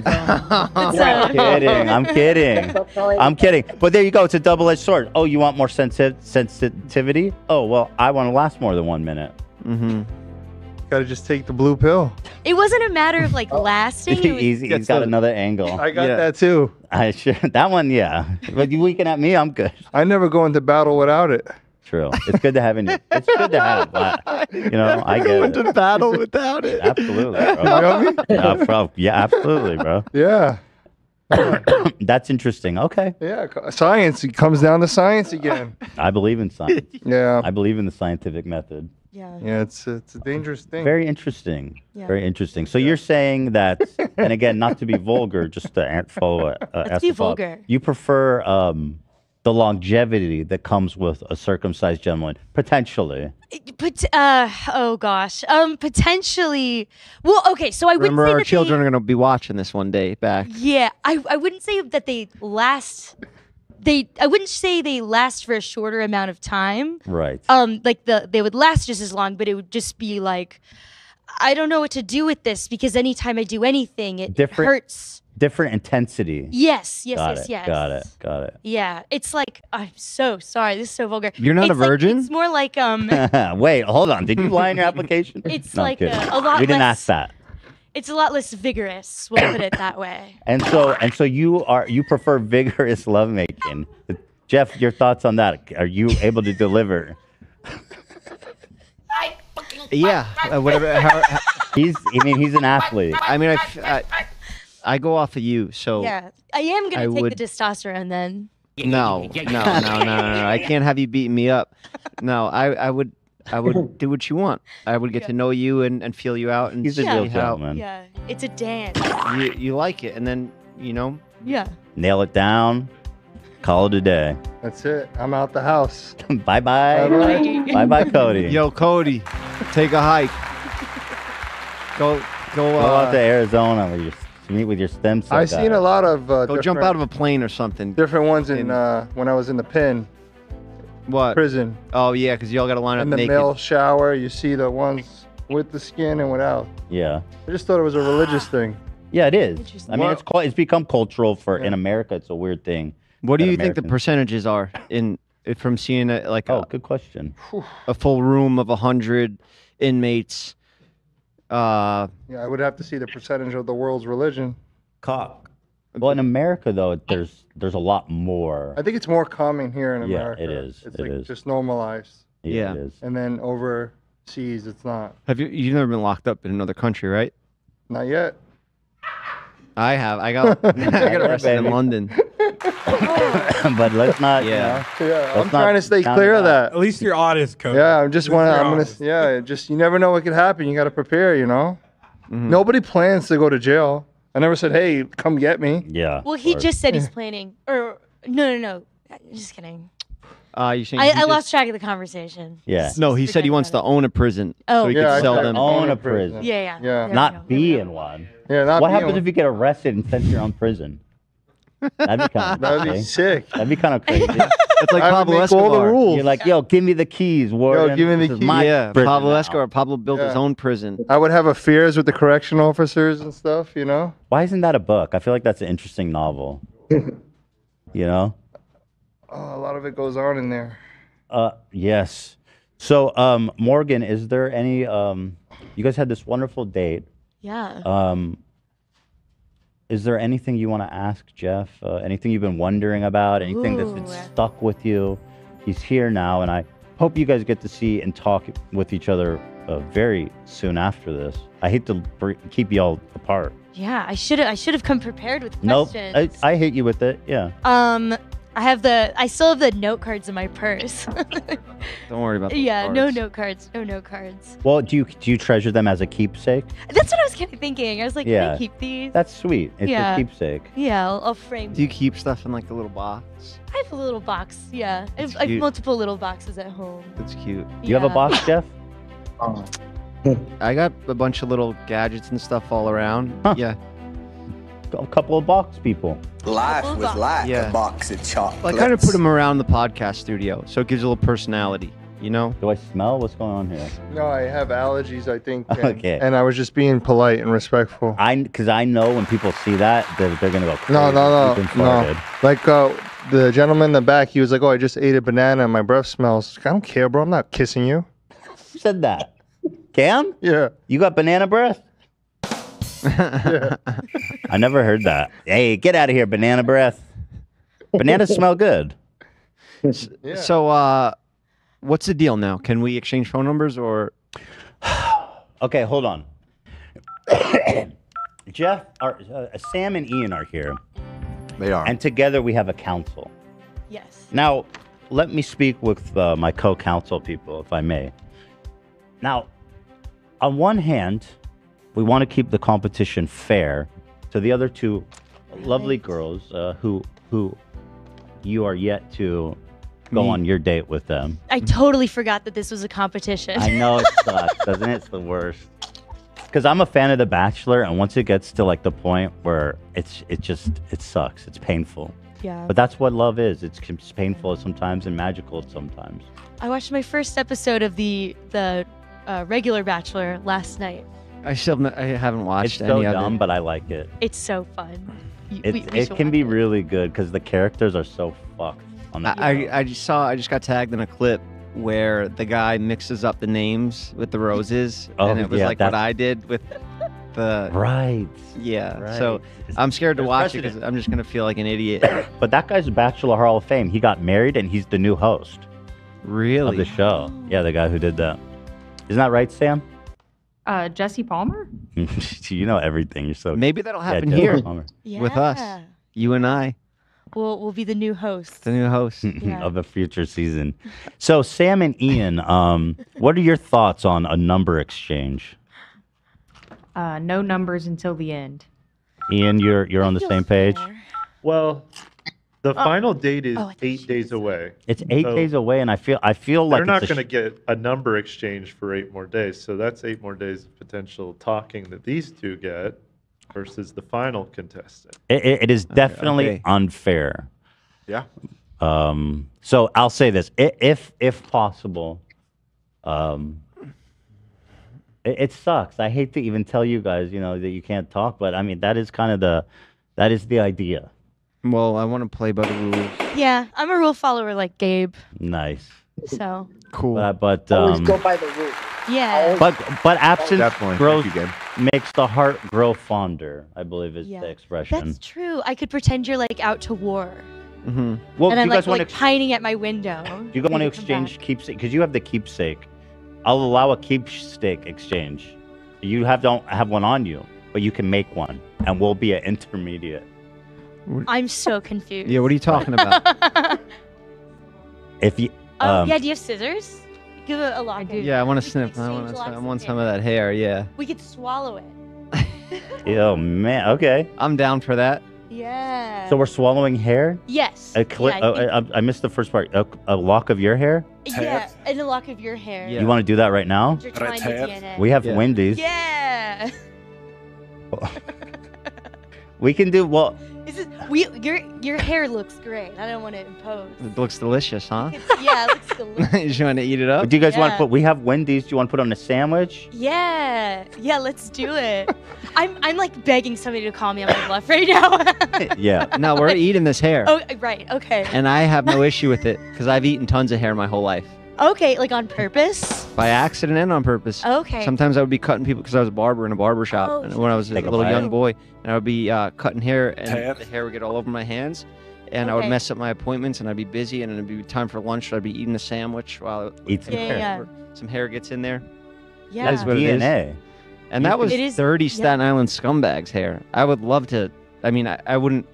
I'm kidding. I'm kidding. I'm kidding. But there you go. It's a double-edged sword. Oh, you want more sensitivity? Oh, well, I want to last more than 1 minute. Mm-hmm. Gotta just take the blue pill. It wasn't a matter of like lasting. It was, He's got another angle. I got that too. I sure that one, yeah. But you weaken at me, I'm good. I never go into battle without it. True. It's good to have in you. It's good to have. You know, I get it. battle without it. Absolutely, bro. You know what I mean? Yeah, absolutely, bro. Yeah. That's interesting. Okay. Yeah. Science. It comes down to science again. I believe in science. Yeah. I believe in the scientific method. yeah. Yeah. It's a dangerous thing. Very interesting. Yeah. Very interesting. So you're saying that, and again, not to be vulgar, just to follow. Let's be vulgar. You prefer the longevity that comes with a circumcised gentleman, potentially. But oh gosh, potentially. Well, okay. So I wouldn't Remember, say our that children are going to be watching this one day back. Yeah, I wouldn't say that they last. I wouldn't say they last for a shorter amount of time. Right. Like they would last just as long, but it would just be like, I don't know what to do with this because anytime I do anything, it hurts. Different intensity. Yes. Got it. Got it. Yeah, it's like I'm so sorry. This is so vulgar. You're not It's a virgin? Like, it's more like Wait, hold on. Did you lie in your application? It's No, I'm like kidding. a lot We didn't less- ask that. It's a lot less vigorous. We'll put it that way. And so you prefer vigorous lovemaking. Jeff, your thoughts on that? Are you able to deliver? Yeah. Whatever. He's an athlete. I mean, I go off of you, so Yeah, I am I gonna take would- the testosterone then. no. I can't have you beating me up. No, I would do what you want. I would get to know you and feel you out and He's a see real how gentleman. Yeah, it's a dance. you like it, and then Yeah. Nail it down. Call it a day. That's it. I'm out the house. Bye bye. Bye-bye. Bye bye, Cody. Yo, Cody, take a hike. Go. Go out to Arizona to meet with your stem cell. I've seen a lot of Go jump out of a plane or something. different ones in when I was in the pen What? prison. Oh yeah, because y'all got to line up In the naked. male shower, you see the ones with the skin and without. Yeah. I just thought it was a religious thing. Yeah, it is. Interesting. I mean, Well- it's become cultural for Yeah. in America. It's a weird thing. What do that you think the Americans- percentages are from seeing like Oh, good question. a full room of 100 inmates? Yeah, I would have to see the percentage of the world's religion. Cock. Well, in America though, there's a lot more. I think it's more common here in Yeah, America. it is. It's It like is. just normalized. Yeah. It is. And then overseas, it's not. You've never been locked up in another country, right? Not yet. I have. I got arrested in baby. London. But let's not. Yeah. Yeah, I'm Let's trying to not stay count clear it of out. that. At least you're honest, coach. Yeah, I'm just At least want. you're I'm gonna. honest. Yeah, just you never know what could happen. You got to prepare. You know. Mm-hmm. Nobody plans to go to jail. I never said, "Hey, come get me." Yeah. Well, he or- just said he's planning. Or no. Just kidding. You saying I lost track of the conversation. Yeah. No, he said he Forget wants to about own a prison, Oh. so he Yeah, I could sell said them. Own a prison. Yeah. Yeah. There we Not go. be in one. Yeah, not What be happens on- if you get arrested and sent to your own prison? That'd be kind of That'd be crazy. sick. That'd be kind of crazy. It's like I would Pablo make all the Escobar. rules. You're like, yo, give me the keys, Warden. give me the This is keys. my Yeah, prison Pablo now." Escobar. Pablo built his Yeah. own prison. I would have affairs with the correction officers and stuff. You know. Why isn't that a book? I feel like that's an interesting novel. You know? Oh, a lot of it goes on in there. Yes. So, Morgan, is there any? You guys had this wonderful date. Yeah. Is there anything you want to ask Jeff? Anything you've been wondering about? Anything that's been Ooh. stuck with you? He's here now, and I hope you guys get to see and talk with each other very soon after this. I hate to keep y'all apart. Yeah. I should have come prepared with Nope, questions. I hit you with it. Yeah. I still have the note cards in my purse. Don't worry about those Yeah, no cards. note cards. No note cards. Well, do you treasure them as a keepsake? That's what I was kind of thinking. I was like, can Yeah. I keep these? That's sweet. It's Yeah. a keepsake. Yeah, I'll frame. Do you keep stuff in like a little box? I have a little box. Yeah, I That's have cute. multiple little boxes at home. That's cute. You have a Yeah. box, Jeff? I got a bunch of little gadgets and stuff all around. Huh. Yeah. A couple of box people. Life was like Yeah. a box of chocolates. Well, I kind of put them around the podcast studio, so it gives a little personality, you know? Do I smell? What's going on here? No, I have allergies. I think. And, Okay. And I was just being polite and respectful. Because I know when people see that, they're gonna go crazy. No. You've been farted. Like the gentleman in the back, he was like, "Oh, I just ate a banana and my breath smells." I don't care, bro. I'm not kissing you. Who said that? Cam? Yeah. You got banana breath? I never heard that. Hey, get out of here, banana breath. Bananas smell good. Yeah. So, What's the deal now? Can we exchange phone numbers or? Okay, hold on. Jeff, Sam and Ian are here, They are. and together we have a council. Yes. Now, let me speak with my co-counsel people, if I may. Now, on one hand, we want to keep the competition fair to the other two lovely girls who you are yet to go Me. on your date with them. I totally forgot that this was a competition. I know it sucks, doesn't it? It's the worst. Because I'm a fan of The Bachelor, and once it gets to like the point where it sucks. It's painful. Yeah. But that's what love is. It's painful sometimes and magical sometimes. I watched my first episode of the regular Bachelor last night. I haven't watched It's so any of dumb, it. but I like it. It's so fun. We It should can watch be it. really good because the characters are so fucked on the show. I just got tagged in a clip where the guy mixes up the names with the roses, Oh, and it was yeah, like what that's- I did with the Right. yeah. Right. So I'm scared to There's watch it because precedent. I'm just gonna feel like an idiot. But that guy's a Bachelor Hall of Fame. He got married and he's the new host of Really? the show. Yeah, the guy who did that. Isn't that right, Sam? Jesse Palmer? You know everything. You're so Maybe that'll Yeah, happen Jesse here Palmer. with us, Yeah. you and I, We'll be the new hosts. the new host. Yeah. of a future season. So Sam and Ian, what are your thoughts on a number exchange? No numbers until the end. Ian, you're on the Feels same page. fair. Well, the final date is Oh, I thought 8 she days said- away. It's 8 So days away, and I feel like They're not it's a going to get a number exchange for 8 more days. So that's 8 more days of potential talking that these two get versus the final contestant. it is definitely okay. unfair. Yeah. So I'll say this: if possible, It sucks. I hate to even tell you guys, that you can't talk, but I mean that is the idea. Well, I want to play by the rules. Yeah, I'm a rule follower like Gabe. Nice. So Cool. But Always go by the rules. yeah. but absence Definitely. grows Thank you, Gabe. makes the heart grow fonder, I believe is Yeah. the expression. That's true. I could pretend you're like out to war, Mm-hmm. Well, and do I'm you guys want like to pining at my window. do you guys want to You can come exchange back. keepsake? Because you have the keepsake. I'll allow a keepsake exchange. You don't have one on you, but you can make one, and we'll be an intermediate. I'm so confused. Yeah, what are you talking about? If you, Oh yeah, do you have scissors? Give a lock. Yeah, I want to snip. exchange locks I of want some hair. of that hair. Yeah, We could swallow it. oh man, okay. I'm down for that. Yeah. So we're swallowing hair. Yes. A yeah, I missed the first part. A lock of your hair. yeah, and a lock of your hair. Yeah. You want to do that right now? Intertwine the DNA. We have Yeah. Wendy's. Yeah. We can do well. Your hair looks great. I don't want to impose. It looks delicious, huh? Yeah, it looks delicious. You want to eat it up? Do you guys want to Yeah. put? We have Wendy's. Do you want to put on a sandwich? Yeah, let's do it. I'm like begging somebody to call me on my bluff right now. Yeah. No, we're eating this hair, Oh, right. Okay. and I have no issue with it because I've eaten tons of hair my whole life, Okay, like on purpose. by accident and on purpose. Okay. Sometimes I would be cutting people because I was a barber in a barber shop Oh, and when I was a Take a little bite. young boy, and I would be cutting hair, and the hair would get all over my hands, and I would Okay. mess up my appointments, and I'd be busy, and it'd be time for lunch, so I'd be eating a sandwich while Eat some Yeah, hair. yeah. some hair gets in there. Yeah. That is what it is. DNA. And that was It is- 30 yeah. Staten Island scumbags hair. I would love to. I mean, I wouldn't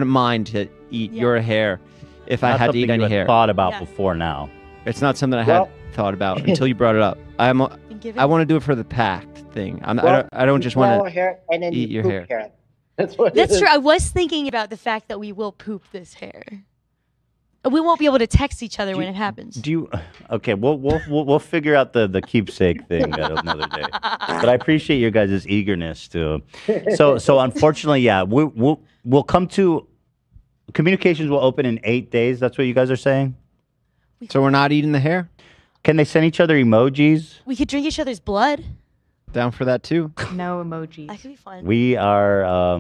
mind to eat Yeah. your hair if I Not had to something eat any you had hair. thought about Yeah. before now. It's not something I Well- had thought about until you brought it up. I want to do it for the pact thing. I don't just want swallow to. hair and then eat you your poop hair. That's what. That's true. I was thinking about the fact that we will poop this hair. We won't be able to text each other when it happens. Do you? Okay, we'll figure out the keepsake thing at another day. But I appreciate your guys' eagerness to. So unfortunately, yeah, we'll come to communications will open in 8 days. That's what you guys are saying. So we're not eating the hair. Can they send each other emojis? We could drink each other's blood. Down for that too. No emojis. That could be fun. We are.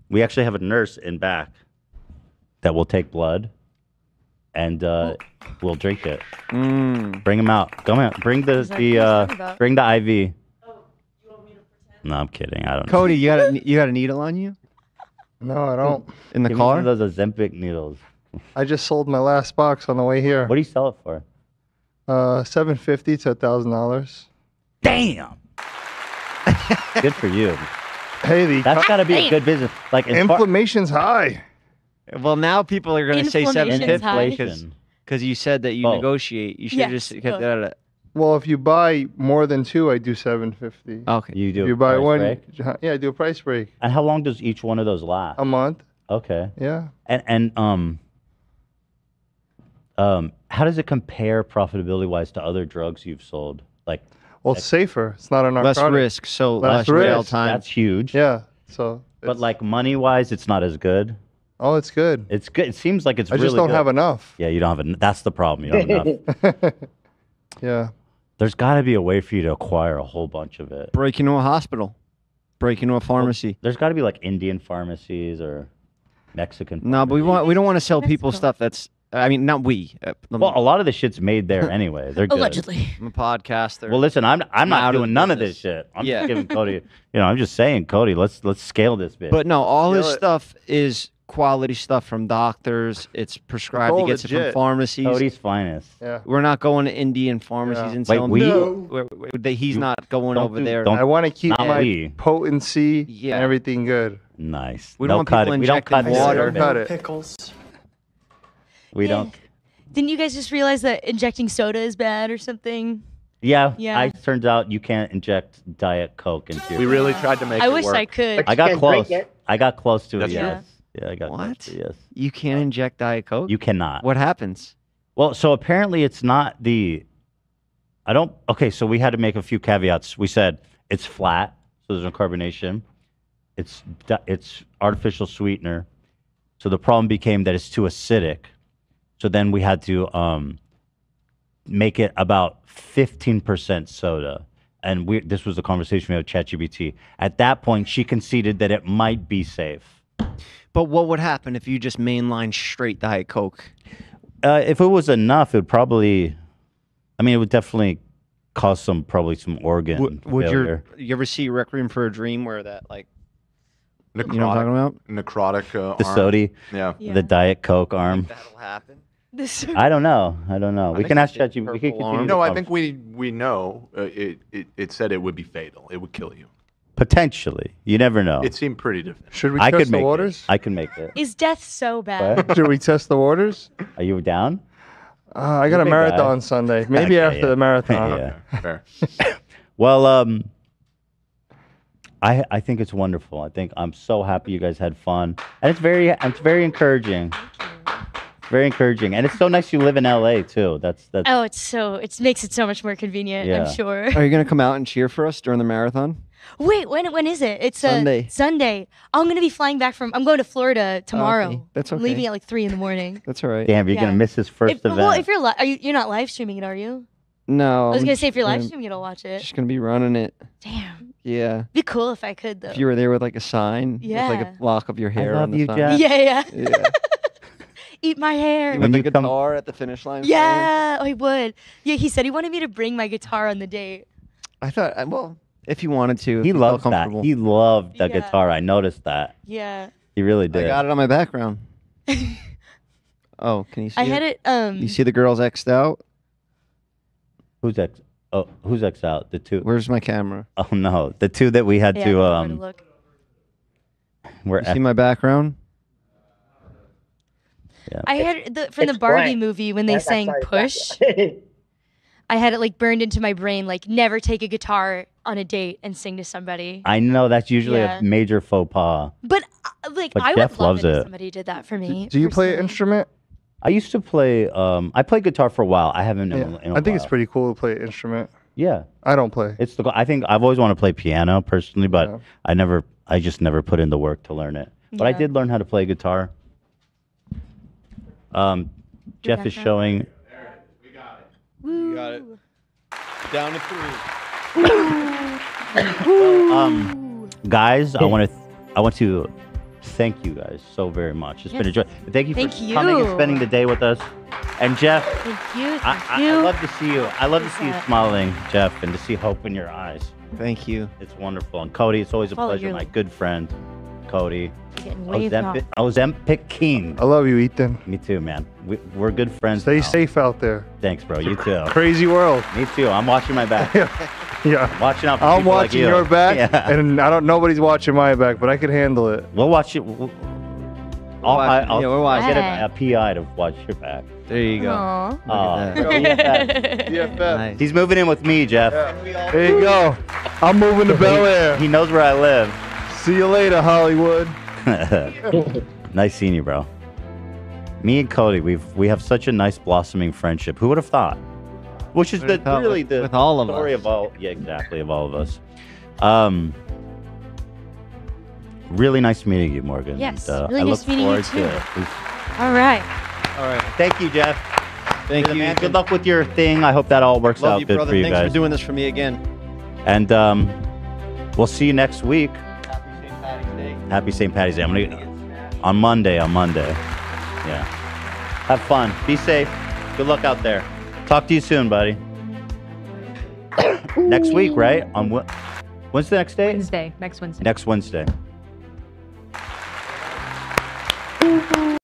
We actually have a nurse in back that will take blood, and we'll drink it. Bring them out. Come on. Bring Is that what you're talking about? bring the IV. No, I'm kidding. I don't know. Cody, you got a needle on you No, I don't. in the Give me one car? of those Ozempic needles. I just sold my last box on the way here. What do you sell it for? $750 to $1,000. Damn. Good for you. Hey, That's got to be a good business. Like inflammation's high. Well, now people are going to say Inflammation's high. 750 because you said that you Oh. negotiate. You should have Yes. just kept that at. Well, if you buy more than two, I do $750. Okay. You do. If a you buy price one, break? yeah, I do a price break. And how long does each one of those last? A month. Okay. Yeah. And how does it compare profitability wise to other drugs you've sold? Like, Well, it's safer. It's not a Less narcotic. risk, so Less less jail risk. time. that's huge. Yeah. So. But it's- like money wise, it's not as good. Oh, it's good. It's good. It seems like it's I really just don't good. have enough. Yeah, you don't have that's the problem. You don't have enough. Yeah. There's got to be a way for you to acquire a whole bunch of it. Break into a hospital. Break into a pharmacy. There's got to be like Indian pharmacies or Mexican. No, but we don't want to sell people Mexico. stuff that's. I mean, not we. Well, a lot of the shit's made there anyway. They're good. Allegedly. I'm a podcaster. Well, listen, I'm out not of doing none of this business. shit. I'm Yeah. just giving Cody. I'm just saying, Cody, let's scale this bit. But no, all his Kill it. stuff is quality stuff from doctors. It's prescribed. He all gets it from legit. pharmacies. Cody's finest. Yeah. We're not going to Indian pharmacies Yeah. and Wait, selling. we- He's not going Don't over do- there. don't- I want to keep Not my we. potency Yeah. and everything good. Nice. We No don't want cut people it. We don't injecting cut water. Don't cut it. Pickles. We Yeah. don't. Didn't you guys just realize that injecting soda is bad or something? Yeah. Yeah. It turns out you can't inject Diet Coke into your. We really tried to make I it wish work. I could. I got can't close. drink it. I got close to it. That's Yes. Yeah, I got close What? to it, yes. You can't inject Diet Coke. You cannot. What happens? Well, so apparently it's not the. I don't. Okay, so we had to make a few caveats. We said it's flat, so there's no carbonation. It's artificial sweetener. So the problem became that it's too acidic. So then we had to make it about 15% soda, and this was a conversation we had with ChatGPT. At that point, she conceded that it might be safe. But what would happen if you just mainline straight Diet Coke? If it was enough, it would probably. I mean, it would definitely cause probably some organ failure. You ever see Requiem for a Dream where that like Necrotic, you know what I'm talking about? Necrotic the arm. sody, Yeah. the Diet Coke arm. That'll happen. I don't know. We can ask ChatGPT. We can purple continue. No, I think we know. It said it would be fatal. It would kill you. Potentially, you never know. It seemed pretty definitive. Should we I test could the make waters? I can make it. Is death so bad? What? Should we test the waters? Are you down? I got a big marathon guy. Sunday. Maybe Okay, after the marathon. Yeah. Fair. Well, I think it's wonderful. I think I'm so happy you guys had fun, and it's very encouraging. Very encouraging, and it's so nice you live in LA too. That's Oh, it makes it so much more convenient. Yeah. I'm sure. Are you gonna come out and cheer for us during the marathon? Wait, when is it? It's Sunday. Sunday. I'm gonna be flying back I'm going to Florida tomorrow. Okay. That's I'm okay. leaving at like 3 a.m. That's all right. damn. You're Yeah. gonna miss his first event. Well, if you're not live streaming it, are you? No. I was I'm gonna just say if you're live gonna- streaming it, I'll watch it. Just gonna be running it. Damn. Yeah. Be cool if I could though. If you were there with like a sign, with like Yeah. a lock of your hair love on the you, sign. Jeff. Yeah. Yeah. Eat my hair. With When the you come- guitar at the finish line. Yeah, I would. Yeah, he said he wanted me to bring my guitar on the date. I thought, well, if you wanted to. if He you felt loves that. comfortable. He loved the Yeah. guitar. I noticed that. Yeah. He really I did. got it on my background. Oh, can you see I it? had it You see the girls X'd out? Who's X? Oh, who's X out? The two. Where's my camera? Oh no, the two that we had yeah, to I had to look. We're You see my background? Yeah. I had from the Barbie movie when they sang Push. I had it like burned into my brain, like never take a guitar on a date and sing to somebody. I know that's usually Yeah. a major faux pas. But like But I Jeff would love loves it if it. somebody did that for me. Do you play an personally. instrument? I used to play. I played guitar for a while. I haven't. Yeah. In a I think it's while. pretty cool to play an instrument. Yeah, I don't play. it's the. I think I've always wanted to play piano personally, but Yeah. I just never put in the work to learn it. But I Yeah. did learn how to play guitar. Jeff is background? showing. You got it. Down to 3. Guys, I want to thank you guys so very much. It's been a joy. Thank you Thank for coming and you. spending the day with us. And Jeff, Thank you. I Thank you. love to see you. I love to see you that? smiling, Jeff, and to see hope in your eyes. Thank you. It's wonderful. And Cody, it's always a Follow pleasure. your My lead. good friend, Cody. You're getting waved off. Ozempic King. I love you, Ethan. Me too, man. We're good friends. Stay now. safe out there. Thanks, bro. You too. Crazy world. Me too. I'm watching my back. Yeah. Watching out for I'm people like watching you. your back, Yeah. and nobody's watching my back, but I can handle it. We'll watch it. I'll we're watching. get a PI to watch your back. There you go. Aw. Look at that. BFF. Nice. He's moving in with me, Jeff. There you go. I'm moving to Bel Air. He knows where I live. See you later, Hollywood. Nice seeing you, bro. Me and Cody, we have such a nice blossoming friendship. Who would have thought? Which is With all- really the with all of story us. of all. Yeah, exactly, of all of us. Really nice meeting you, Morgan. Yes, And, really I nice look meeting you forward to too. it. All right. All right. Thank you, Jeff. Thank You're the you. man. Ethan. Good luck with your thing. I hope that all works Love out you, good brother. for you Thanks guys. for doing this for me again. And we'll see you next week. Happy St. Patty's Day. Happy St. Patty's Day. I'm gonna on Monday. Yeah. Have fun. Be safe. Good luck out there. Talk to you soon, buddy. Next week, right? On when's the next day? Wednesday, next Wednesday. Next Wednesday.